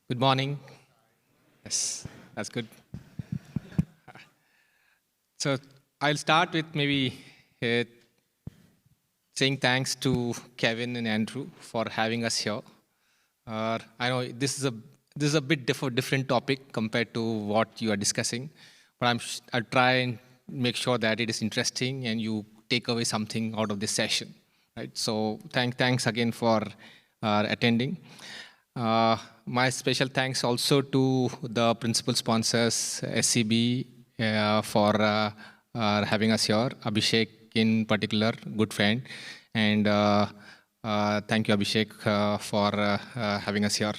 Good morning. Yes, that's good. So I'll start with maybe uh, saying thanks to Kevin and Andrew for having us here. I know this is a bit different topic compared to what you are discussing, but I'll try and make sure that it is interesting and you take away something out of this session, right? So thanks again for attending. My special thanks also to the principal sponsors, SCB, for having us here. Abhishek, in particular, good friend, and thank you, Abhishek, for having us here.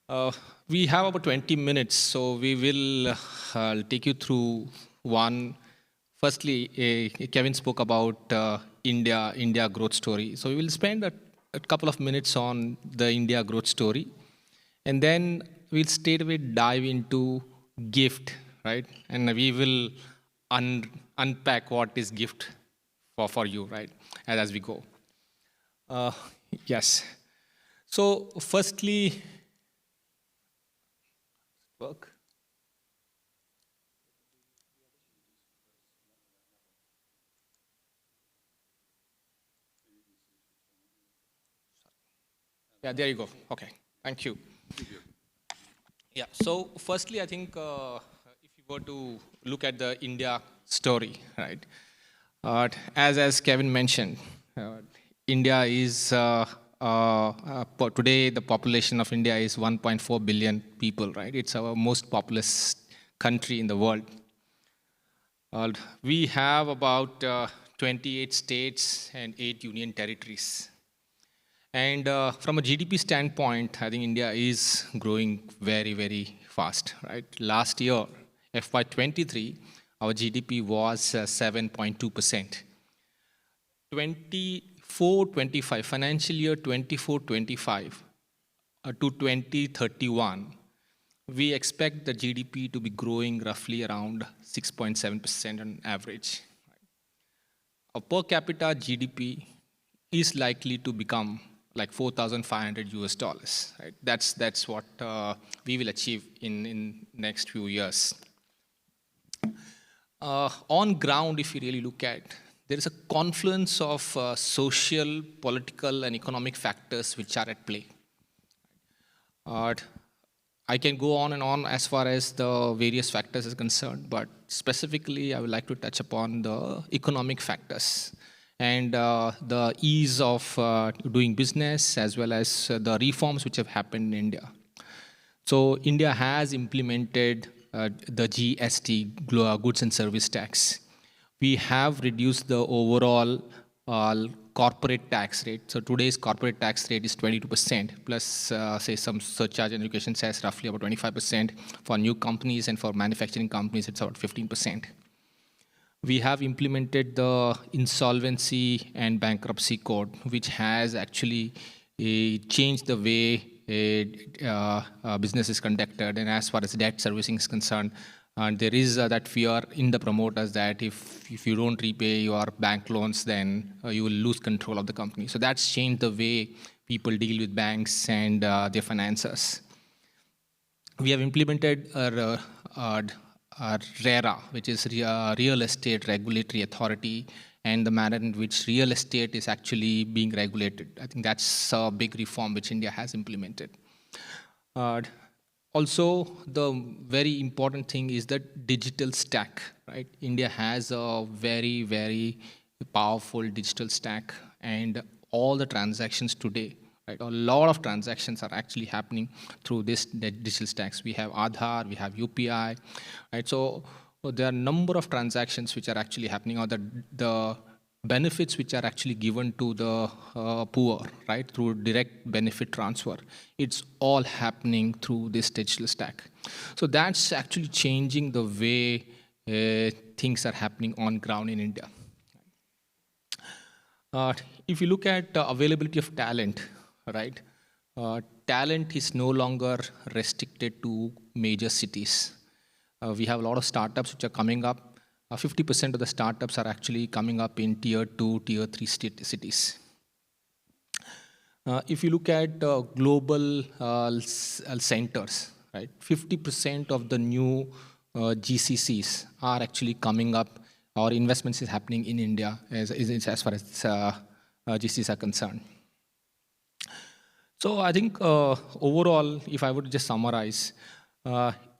Uh, we have about 20 minutes, so we will take you through one. Firstly, Kevin spoke about India growth story. So we will spend a couple of minutes on the India growth story, and then we'll straight away dive into gift, right? And we will unpack what is gift for you, right, as we go. Uh, yes. So firstly, work. Yeah, there you go. Okay, thank you. Yeah, so firstly, I think if you were to look at the India story, right, as Kevin mentioned, uh, India is, today the population of India is 1.4 billion people, right? It's our most populous country in the world. We have about 28 states and 8 union territories. And from a GDP standpoint, I think India is growing very, very fast, right? Last year, FY23, our GDP was 7.2%. 24-25, financial year 24-25 to 2031, we expect the GDP to be growing roughly around 6.7% on average. Our per capita GDP is likely to become like 4,500 US dollars. Right? That's what we will achieve in next few years. On ground, if you really look at, there is a confluence of social, political, and economic factors which are at play. Uh, I can go on and on as far as the various factors is concerned, but specifically, I would like to touch upon the economic factors and the ease of doing business as well as the reforms which have happened in India. So India has implemented the GST, goods and service tax. We have reduced the overall corporate tax rate. So today's corporate tax rate is 22%, plus say some surcharge and education says roughly about 25% for new companies, and for manufacturing companies it's about 15%. We have implemented the insolvency and bankruptcy code, which has actually changed the way business is conducted, and as far as debt servicing is concerned. And there is that fear in the promoters that if you don't repay your bank loans, then you will lose control of the company. So that's changed the way people deal with banks and their finances. We have implemented a RERA, which is Real Estate Regulatory Authority, and the manner in which real estate is actually being regulated. I think that's a big reform which India has implemented. Uh, Also, the very important thing is that digital stack, right? India has a very, very powerful digital stack, and all the transactions today, right? A lot of transactions are actually happening through this the digital stacks. We have Aadhaar, we have UPI, right? So there are a number of transactions which are actually happening, or the benefits which are actually given to the poor, right, through direct benefit transfer. It's all happening through this digital stack. So that's actually changing the way things are happening on ground in India. Uh, if you look at availability of talent, right, talent is no longer restricted to major cities. We have a lot of startups which are coming up. 50% of the startups are actually coming up in tier 2, tier 3 cities. If you look at global centers, right, 50% of the new GCCs are actually coming up, or investments is happening in India as far as GCCs are concerned. So I think overall, if I would just summarize,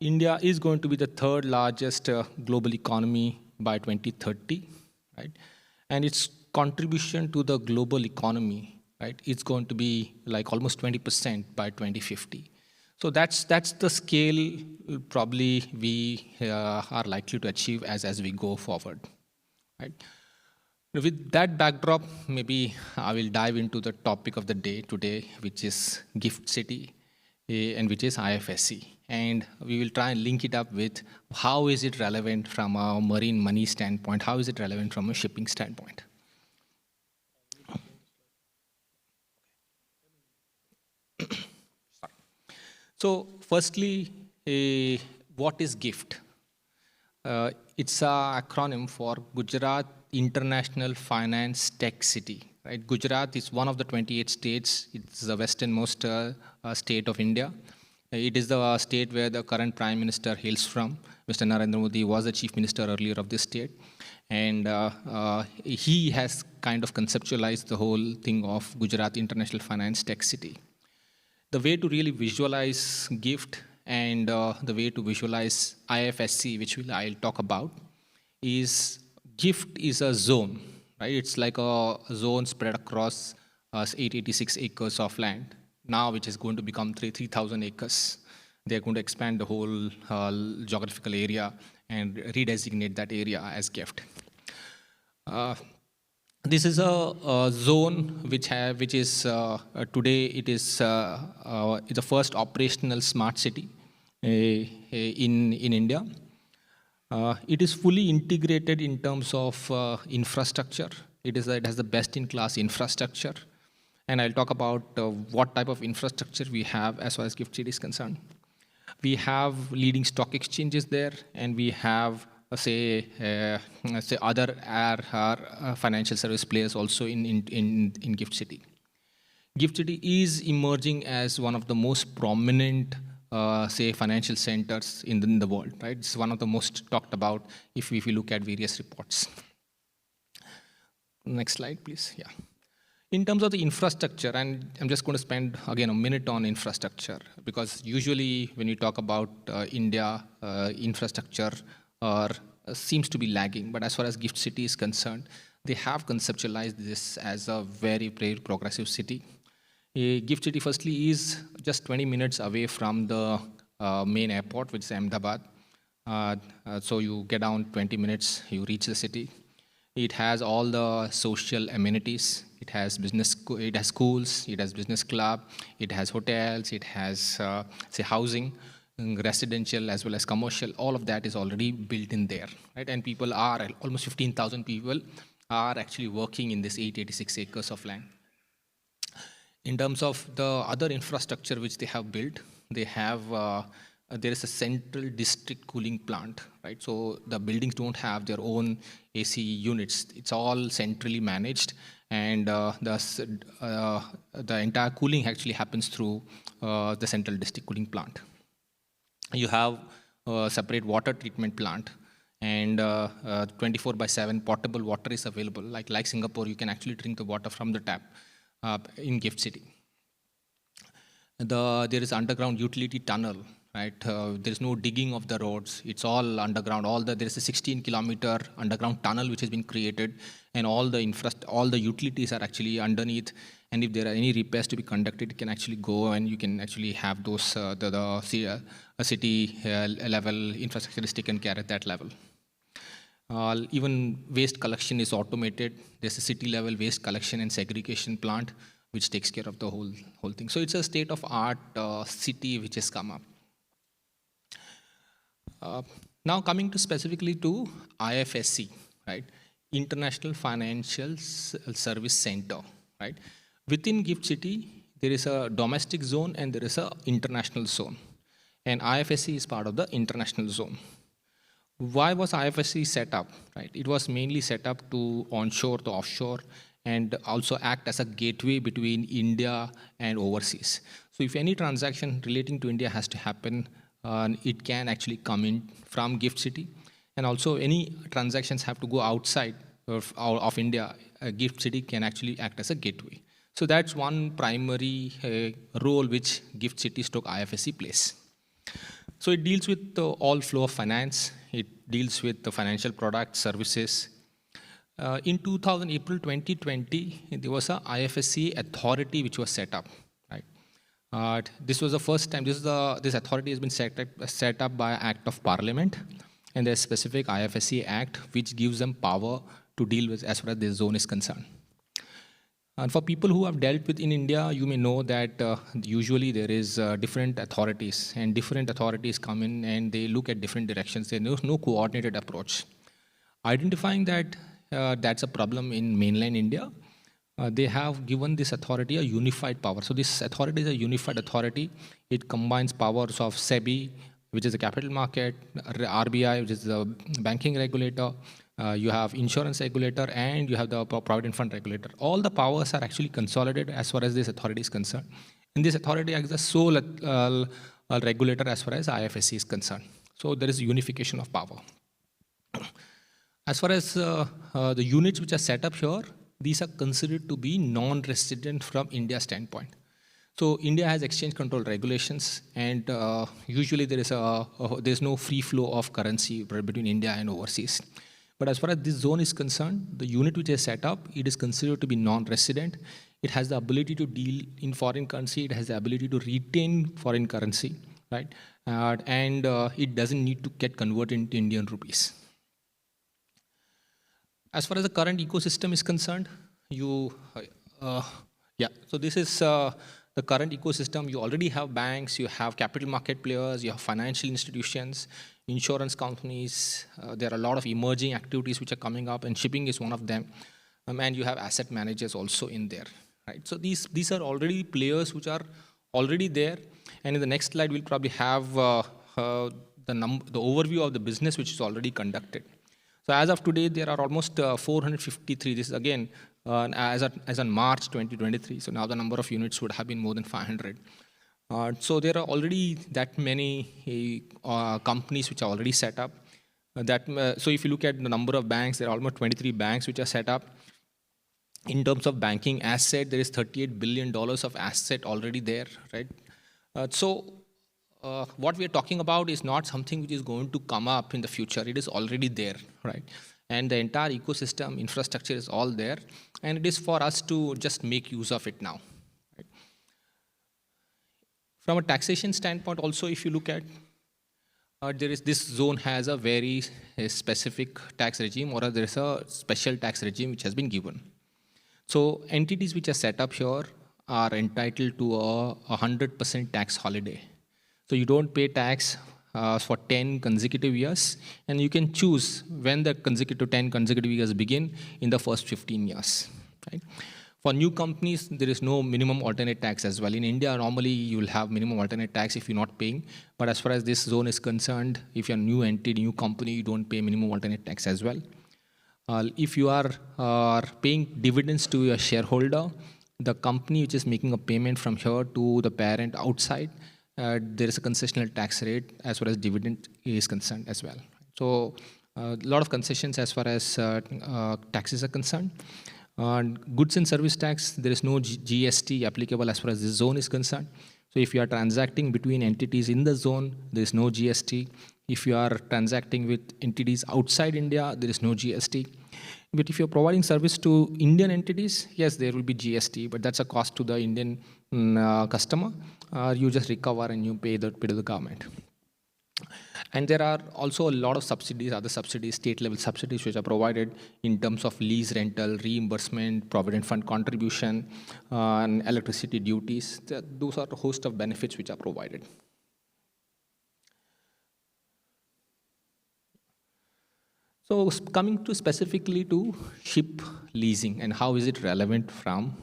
India is going to be the third largest global economy by 2030, right? And its contribution to the global economy, right, it's going to be like almost 20% by 2050. So that's the scale probably we are likely to achieve as we go forward, right? With that backdrop, maybe I will dive into the topic of the day today, which is Gift City, and which is IFSC. And we will try and link it up with how is it relevant from a marine money standpoint, how is it relevant from a shipping standpoint. So firstly, what is GIFT? It's an acronym for Gujarat International Finance Tech City. Right? Gujarat is one of the 28 states. It's the westernmost state of India. It is the state where the current Prime Minister hails from. Mr. Narendra Modi was the Chief Minister earlier of this state. And he has kind of conceptualized the whole thing of Gujarat International Finance Tech City. The way to really visualize GIFT and the way to visualize IFSC, which I'll talk about, is GIFT is a zone, right? It's like a zone spread across 886 acres of land, now which is going to become 3,000 acres. They're going to expand the whole geographical area and redesignate that area as GIFT. This is a zone which is today it is the first operational smart city in India. It is fully integrated in terms of infrastructure. It has the best-in-class infrastructure, and I'll talk about what type of infrastructure we have as far as GIFT City is concerned. We have leading stock exchanges there, and we have say other financial service players also in GIFT City. GIFT City is emerging as one of the most prominent say financial centers in the world, right? It's one of the most talked about if we look at various reports. Next slide, please. Yeah. In terms of the infrastructure, and I'm just going to spend again a minute on infrastructure, because usually when you talk about India, infrastructure seems to be lagging. But as far as GIFT City is concerned, they have conceptualized this as a very, very progressive city. GIFT City, firstly, is just 20 minutes away from the main airport, which is Ahmedabad. So you get down 20 minutes, you reach the city. It has all the social amenities. It has it has schools, it has business club, it has hotels, it has say housing, residential as well as commercial. All of that is already built in there, right? And people are almost 15,000 people are actually working in this 886 acres of land. In terms of the other infrastructure which they have built, they have there is a central district cooling plant, right? So the buildings don't have their own AC units. It's all centrally managed, and the entire cooling actually happens through the central district cooling plant. You have a separate water treatment plant, and 24/7 portable water is available. Like Singapore, you can actually drink the water from the tap in GIFT City. There is underground utility tunnel, right? There is no digging of the roads. It's all underground. There is a 16-kilometer underground tunnel which has been created, and all the utilities are actually underneath. And if there are any repairs to be conducted, you can actually go and you can actually have those a city level infrastructure is taken care at that level. Even waste collection is automated. There's a city level waste collection and segregation plant which takes care of the whole thing. So it's a state-of-art city which has come up. Now coming to specifically to IFSC, right? International Financial Service Center, right? Within GIFT City, there is a domestic zone and there is a international zone. And IFSC is part of the international zone. Why was IFSC set up, right? It was mainly set up to onshore to offshore and also act as a gateway between India and overseas. So if any transaction relating to India has to happen, it can actually come in from GIFT City. And also any transactions have to go outside of India, GIFT City can actually act as a gateway. So that's one primary role which GIFT City stroke IFSC plays. So it deals with the all flow of finance. It deals with the financial products, services. In 2000, April 2020, there was a IFSC authority which was set up. Right. This was the first time. This authority has been set up by Act of Parliament, and there's a specific IFSC Act which gives them power to deal with as far as this zone is concerned. And for people who have dealt with in India, you may know that usually there is different authorities, and different authorities come in and they look at different directions. There's no coordinated approach. Identifying that that's a problem in mainland India, they have given this authority a unified power. So this authority is a unified authority. It combines powers of SEBI, which is the capital market, RBI, which is the banking regulator, you have insurance regulator, and you have the provident fund regulator. All the powers are actually consolidated as far as this authority is concerned. And this authority acts as the sole regulator as far as IFSC is concerned. So there is unification of power. As far as the units which are set up here, these are considered to be non-resident from India standpoint. So India has exchange control regulations, and usually there's no free flow of currency between India and overseas. But as far as this zone is concerned, the unit which is set up, it is considered to be non-resident. It has the ability to deal in foreign currency. It has the ability to retain foreign currency, right? And it doesn't need to get converted into Indian rupees. As far as the current ecosystem is concerned, so this is the current ecosystem. You already have banks, you have capital market players, you have financial institutions, insurance companies. There are a lot of emerging activities which are coming up, and shipping is one of them. And you have asset managers also in there, right? So these are already players which are already there. And in the next slide, we'll probably have the overview of the business which is already conducted. So as of today, there are almost 453. This is again as on March 2023. So now the number of units would have been more than 500. So there are already that many companies which are already set up. So if you look at the number of banks, there are almost 23 banks which are set up. In terms of banking asset, there is $38 billion of asset already there, right? What we are talking about is not something which is going to come up in the future. It is already there, right? And the entire ecosystem infrastructure is all there, and it is for us to just make use of it now. Right? From a taxation standpoint, also, if you look at this zone has a very specific tax regime, or there is a special tax regime which has been given. So entities which are set up here are entitled to a 100% tax holiday. So you don't pay tax for 10 consecutive years, and you can choose when the 10 consecutive years begin in the first 15 years. Right? For new companies, there is no minimum alternate tax as well. In India, normally you will have minimum alternate tax if you're not paying. But as far as this zone is concerned, if you're a new entity, new company, you don't pay minimum alternate tax as well. If you are paying dividends to your shareholder, the company which is making a payment from here to the parent outside, there is a concessional tax rate as far as dividend is concerned as well. So a lot of concessions as far as taxes are concerned. Goods and service tax, there is no GST applicable as far as this zone is concerned. So if you are transacting between entities in the zone, there is no GST. If you are transacting with entities outside India, there is no GST. But if you're providing service to Indian entities, yes, there will be GST, but that's a cost to the Indian customer. You just recover and you pay to the government. And there are also a lot of subsidies, other subsidies, state-level subsidies, which are provided in terms of lease rental, reimbursement, provident fund contribution, and electricity duties. Those are a host of benefits which are provided. So coming to specifically to ship leasing and how is it relevant from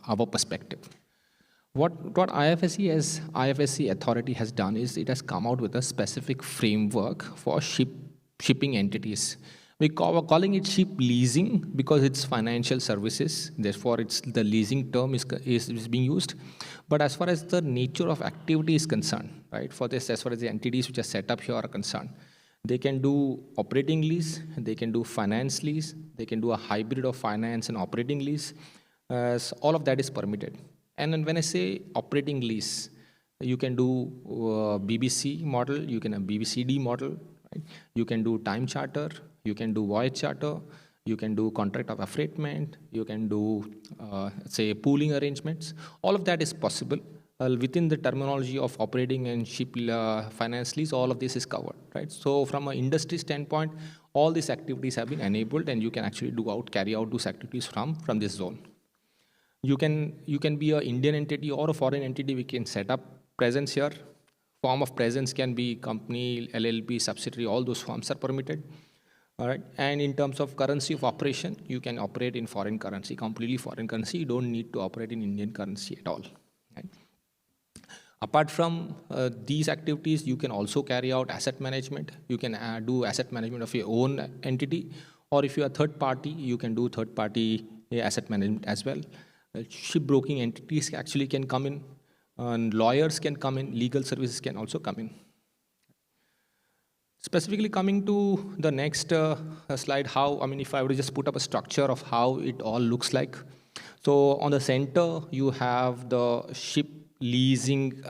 our perspective. What IFSC authority has done is it has come out with a specific framework for shipping entities, calling it ship leasing because it's financial services. Therefore, it's the leasing term is being used. But as far as the nature of activity is concerned, right? For this, as far as the entities which are set up here are concerned, they can do operating lease, they can do finance lease, they can do a hybrid of finance and operating lease. So all of that is permitted. And then when I say operating lease, you can do BBC model, you can have BBCD model, right? You can do time charter, you can do voyage charter, you can do contract of affreightment, you can do, say, pooling arrangements. All of that is possible. Within the terminology of operating and ship finance lease, all of this is covered, right? So from an industry standpoint, all these activities have been enabled and you can actually carry out those activities from this zone. You can be an Indian entity or a foreign entity. We can set up presence here. Form of presence can be company, LLP, subsidiary, all those forms are permitted. All right. And in terms of currency of operation, you can operate in foreign currency, completely foreign currency. You don't need to operate in Indian currency at all. Right? Apart from these activities, you can also carry out asset management. You can do asset management of your own entity, or if you are third party, you can do third party asset management as well. Shipbroking entities actually can come in, and lawyers can come in, legal services can also come in. Specifically coming to the next slide, if I were to just put up a structure of how it all looks like. So on the center, you have the ship leasing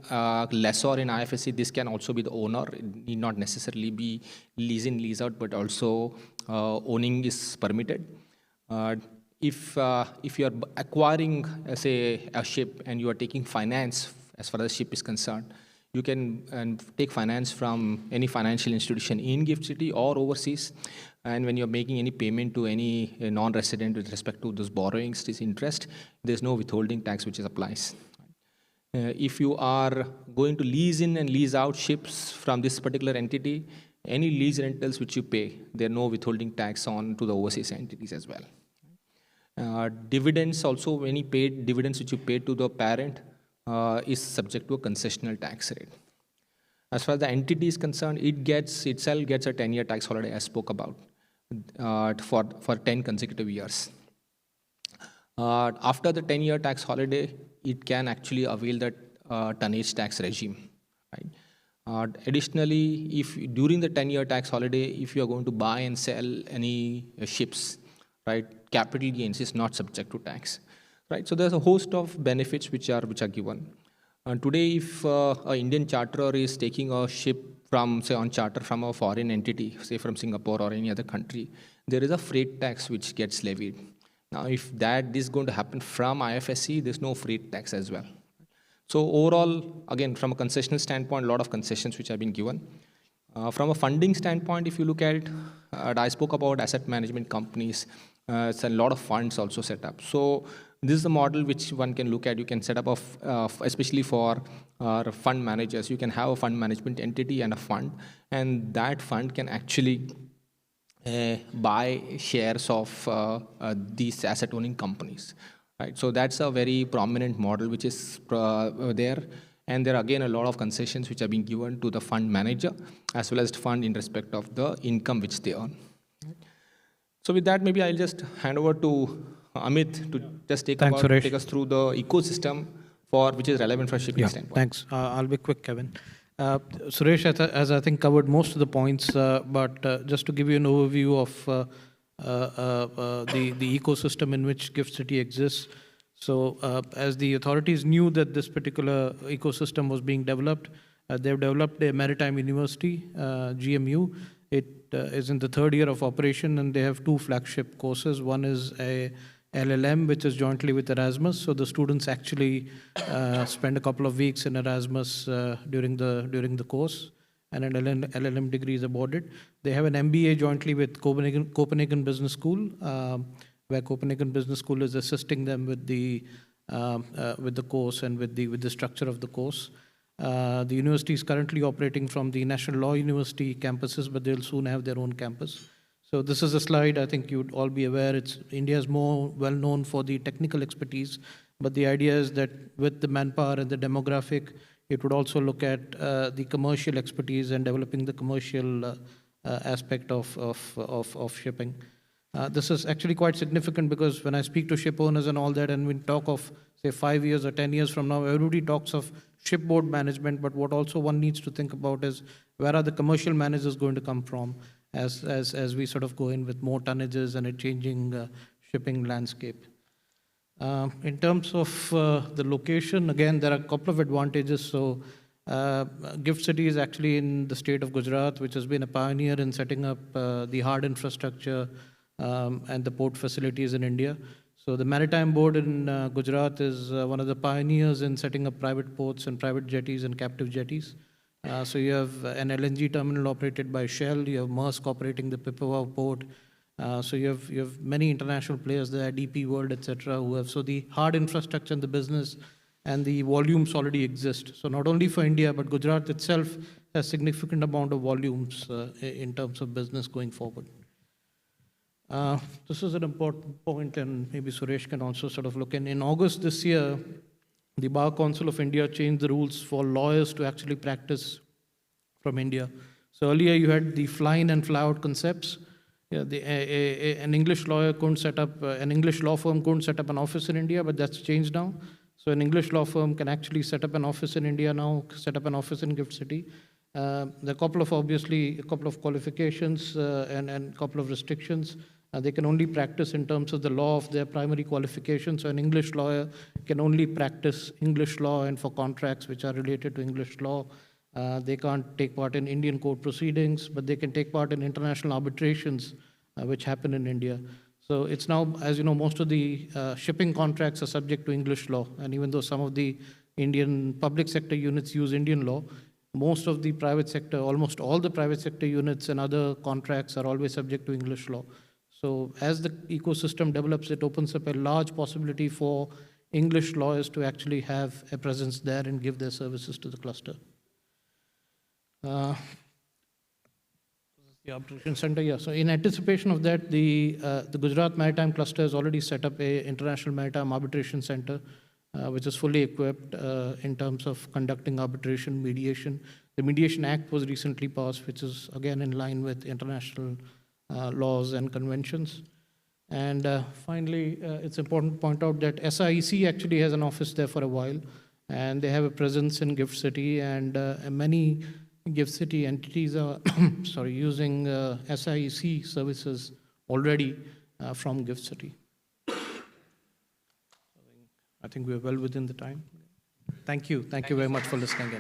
lessor in IFSC. This can also be the owner. It need not necessarily be lease in, lease out, but also owning is permitted. If you are acquiring, say, a ship and you are taking finance as far as the ship is concerned, you can take finance from any financial institution in GIFT City or overseas. And when you're making any payment to any non-resident with respect to those borrowings, this interest, there's no withholding tax which applies. If you are going to lease in and lease out ships from this particular entity, any lease rentals which you pay, there are no withholding tax on to the overseas entities as well. Dividends also, any paid dividends which you pay to the parent is subject to a concessional tax rate. As far as the entity is concerned, it itself gets a 10-year tax holiday, I spoke about, for 10 consecutive years. After the 10-year tax holiday, it can actually avail that tonnage tax regime. Right? Additionally, if during the 10-year tax holiday, if you are going to buy and sell any ships, right, capital gains is not subject to tax. Right? So there's a host of benefits which are given. Today, if an Indian charterer is taking a ship from, say, on charter from a foreign entity, say from Singapore or any other country, there is a freight tax which gets levied. Now, if this is going to happen from IFSC, there's no freight tax as well. So overall, again, from a concessional standpoint, a lot of concessions which have been given. From a funding standpoint, if you look at it, I spoke about asset management companies. It's a lot of funds also set up. So this is the model which one can look at. You can set up, especially for fund managers, you can have a fund management entity and a fund, and that fund can actually buy shares of these asset owning companies. Right? So that's a very prominent model which is there. And there are again a lot of concessions which are being given to the fund manager as well as the fund in respect of the income which they earn. Right? So with that, maybe I'll just hand over to Amit to just take us through the ecosystem which is relevant for shipping standpoint. Thanks. I'll be quick, Kevin. Suresh has I think covered most of the points, but just to give you an overview of the ecosystem in which GIFT City exists. So as the authorities knew that this particular ecosystem was being developed, they've developed a Maritime University, GMU. It is in the third year of operation, and they have two flagship courses. One is a LLM, which is jointly with Erasmus. So the students actually spend a couple of weeks in Erasmus during the course, and an LLM degree is awarded. They have an MBA jointly with Copenhagen Business School, where Copenhagen Business School is assisting them with the course and with the structure of the course. The university is currently operating from the National Law University campuses, but they'll soon have their own campus. So this is a slide, I think you'd all be aware, India is more well known for the technical expertise, but the idea is that with the manpower and the demographic, it would also look at the commercial expertise and developing the commercial aspect of shipping. This is actually quite significant because when I speak to ship owners and all that, and we talk of, say, 5 years or 10 years from now, everybody talks of shipboard management, but what also one needs to think about is where are the commercial managers going to come from as we sort of go in with more tonnages and a changing shipping landscape. In terms of the location, again, there are a couple of advantages. So Gift City is actually in the state of Gujarat, which has been a pioneer in setting up the hard infrastructure and the port facilities in India. So the Maritime Board in Gujarat is one of the pioneers in setting up private ports and private jetties and captive jetties. So you have an LNG terminal operated by Shell, you have Maersk operating the Pipavav port. So you have many international players there, DP World, etc., who have, so the hard infrastructure and the business and the volumes already exist. So not only for India, but Gujarat itself has significant amount of volumes in terms of business going forward. This is an important point, and maybe Suresh can also sort of look in. In August this year, the Bar Council of India changed the rules for lawyers to actually practice from India. So earlier you had the fly-in and fly-out concepts. Yeah, an English lawyer couldn't set up, an English law firm couldn't set up an office in India, but that's changed now. So an English law firm can actually set up an office in India now, set up an office in Gift City. There are a couple of qualifications and a couple of restrictions. They can only practice in terms of the law of their primary qualification. So an English lawyer can only practice English law and for contracts which are related to English law. They can't take part in Indian court proceedings, but they can take part in international arbitrations which happen in India. So it's now, as you know, most of the shipping contracts are subject to English law. And even though some of the Indian public sector units use Indian law, most of the private sector, almost all the private sector units and other contracts are always subject to English law. So as the ecosystem develops, it opens up a large possibility for English lawyers to actually have a presence there and give their services to the cluster. The arbitration center, yeah. So in anticipation of that, the Gujarat Maritime Cluster has already set up a International Maritime Arbitration Center, which is fully equipped in terms of conducting arbitration, mediation. The Mediation Act was recently passed, which is again in line with international laws and conventions. And finally, it's important to point out that SIEC actually has an office there for a while, and they have a presence in Gift City, and many Gift City entities are using SIEC services already from Gift City. I think we're well within the time. Thank you. Thank you very much for listening.